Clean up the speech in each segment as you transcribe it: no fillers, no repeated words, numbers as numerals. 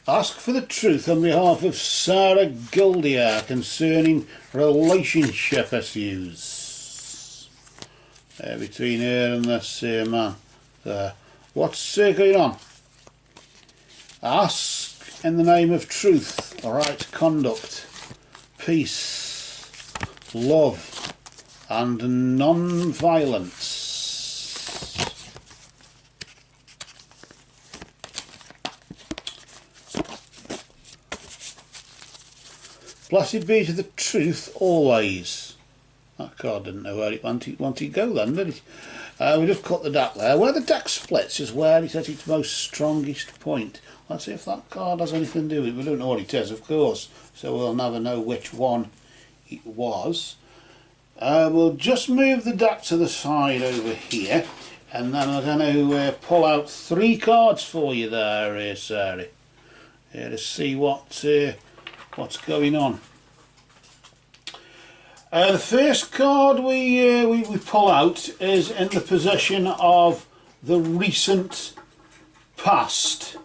Ask for the truth on behalf of Sarah Gildea concerning relationship issues between her and this man. What's going on? Ask in the name of truth, right conduct, peace, love and non-violence. Blessed be to the truth always. That card didn't know where it wanted to go then, did it? We just cut the deck there. Where the deck splits is where it's at its most strongest point. Let's see if that card has anything to do with it. We don't know what it is, of course, so we'll never know which one it was. We'll just move the deck to the side over here, and then I'm going to pull out 3 cards for you there, Sarah, to see what's going on. The first card we pull out is in the position of the recent past.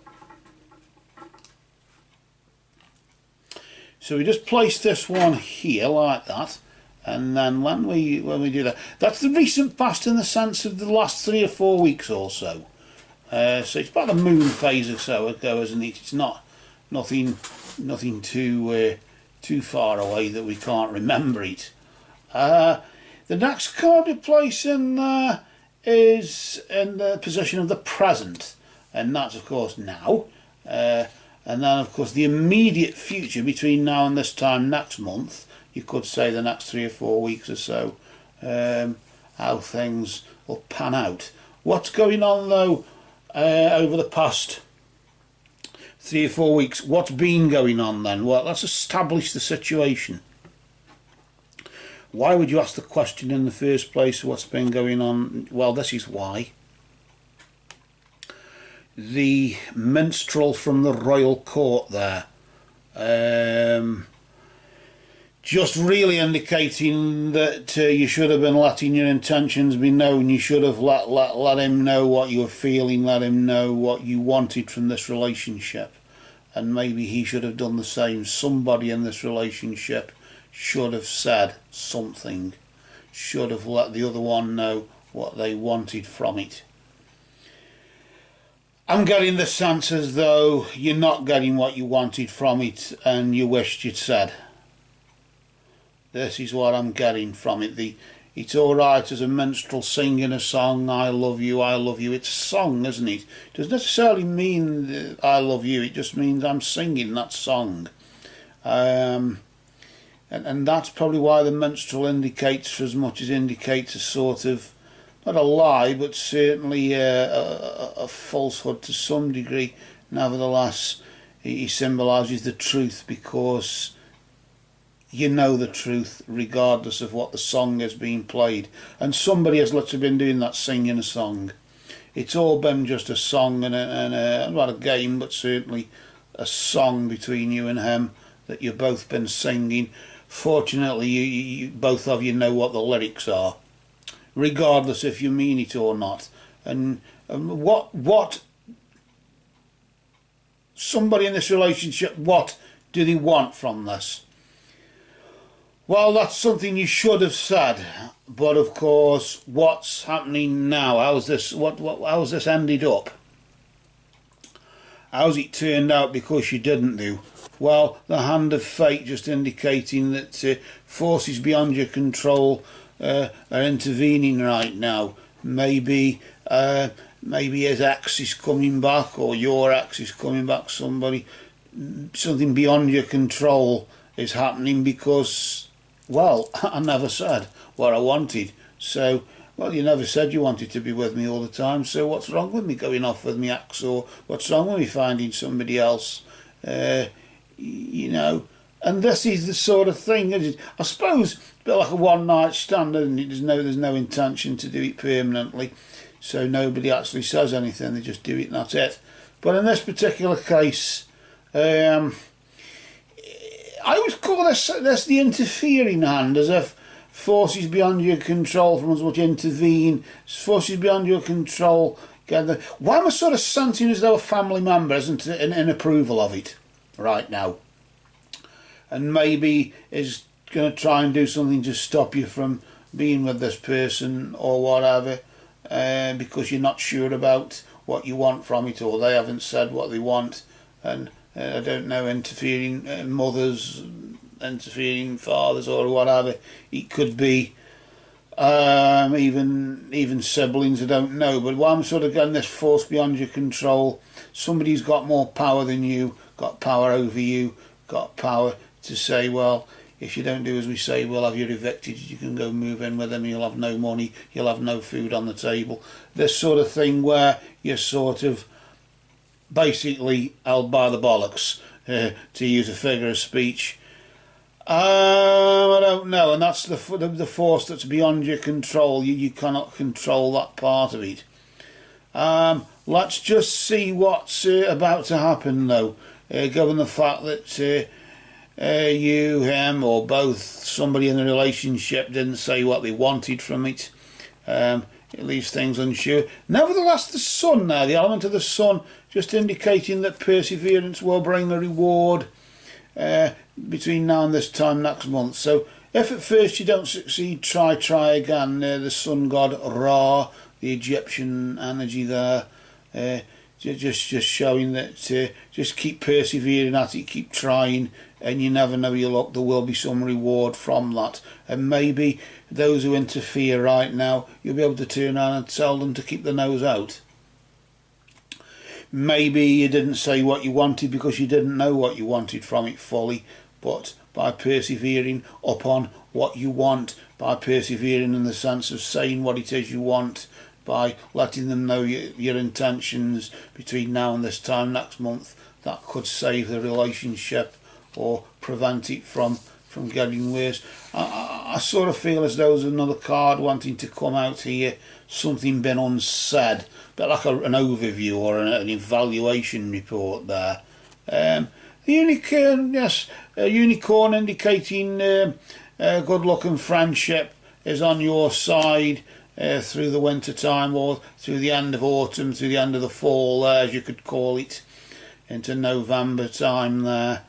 So we just place this one here like that, and then when we do that, that's the recent past in the sense of the last 3 or 4 weeks or so. So it's about a moon phase or so ago, isn't it? It's not nothing too far away that we can't remember it. The next card we place in there is in the position of the present, and that's of course now. And then of course the immediate future between now and this time next month, you could say the next 3 or 4 weeks or so, how things will pan out. What's going on though over the past 3 or 4 weeks? What's been going on then? Well, let's establish the situation. Why would you ask the question in the first place, what's been going on? Well, this is why. The minstrel from the royal court there, just really indicating that you should have been letting your intentions be known. You should have let him know what you were feeling, let him know what you wanted from this relationship, and maybe he should have done the same. Somebody in this relationship should have said something, should have let the other one know what they wanted from it. I'm getting the sense as though you're not getting what you wanted from it and you wished you'd said. This is what I'm getting from it. It's alright as a minstrel singing a song, I love you, I love you. It's a song, isn't it? It doesn't necessarily mean I love you, it just means I'm singing that song. And that's probably why the minstrel indicates, for as much as indicates a sort of, not a lie, but certainly a falsehood to some degree. Nevertheless, he symbolises the truth, because you know the truth regardless of what the song is being played. And somebody has literally been doing that, singing a song. It's all been just a song and not a game, but certainly a song between you and him that you've both been singing. Fortunately, you both of you know what the lyrics are, regardless if you mean it or not. And what somebody in this relationship, what do they want from this? Well, that's something you should have said, but of course, what's happening now? How's this ended up? How's it turned out because you didn't do? Well, the hand of fate just indicating that forces beyond your control are intervening right now. Maybe his ex is coming back, or your ex is coming back. Something beyond your control is happening because, well, I never said what I wanted. So, well, you never said you wanted to be with me all the time, so what's wrong with me going off with my ex, or what's wrong with me finding somebody else? You know, and this is the sort of thing, I suppose, a bit like a one-night stand, isn't it? There's no intention to do it permanently, so nobody actually says anything, they just do it and that's it. But in this particular case, I always call this the interfering hand, as if forces beyond your control from as much intervene, forces beyond your control, Why am I sort of sensing as though a family member isn't in approval of it right now, and maybe is going to try and do something to stop you from being with this person or whatever, because you're not sure about what you want from it, or they haven't said what they want, and I don't know, interfering mothers, interfering fathers, or whatever it could be. Even siblings, I don't know, but while I'm sort of getting this force beyond your control, somebody's got more power than you, got power over you, got power to say, well, if you don't do as we say, we'll have you evicted, you can go move in with them, you'll have no money, you'll have no food on the table. This sort of thing where you're sort of basically held by the bollocks, to use a figure of speech. I don't know, and that's the force that's beyond your control. You cannot control that part of it. Let's just see what's about to happen, though, given the fact that you, him, or both, somebody in the relationship didn't say what they wanted from it. It leaves things unsure. Nevertheless, the sun there, the element of the sun, just indicating that perseverance will bring a reward between now and this time next month. So if at first you don't succeed, try again. The sun god Ra, the Egyptian energy there, just showing that just keep persevering at it, keep trying, and you never know your luck, there will be some reward from that. And maybe those who interfere right now, you'll be able to turn around and tell them to keep the nose out. Maybe you didn't say what you wanted because you didn't know what you wanted from it fully, but by persevering upon what you want, by persevering in the sense of saying what it is you want, by letting them know your intentions between now and this time next month, that could save the relationship or prevent it from getting worse. I sort of feel as though there's another card wanting to come out here, something been unsaid, but like an overview or an evaluation report there. The unicorn, yes, a unicorn indicating good luck and friendship is on your side through the winter time, or through the end of autumn, through the end of the fall, as you could call it, into November time there.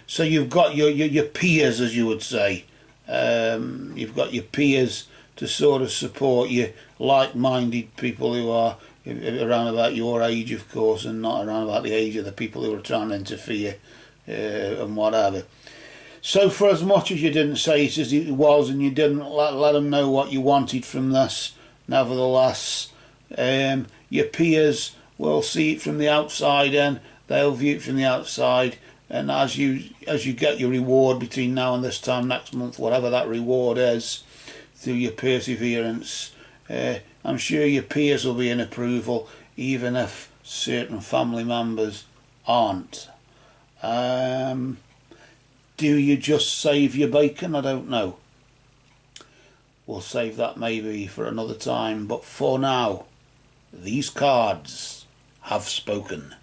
So you've got your peers, as you would say. You've got your peers to sort of support you, like-minded people who are around about your age, of course, and not around about the age of the people who are trying to interfere and whatever. So for as much as you didn't say it as it was, and you didn't let them know what you wanted from this, nevertheless, your peers will see it from the outside in, they'll view it from the outside, and as you get your reward between now and this time next month, whatever that reward is, through your perseverance, I'm sure your peers will be in approval, even if certain family members aren't. Do you just save your bacon? I don't know. We'll save that maybe for another time, but for now, these cards have spoken.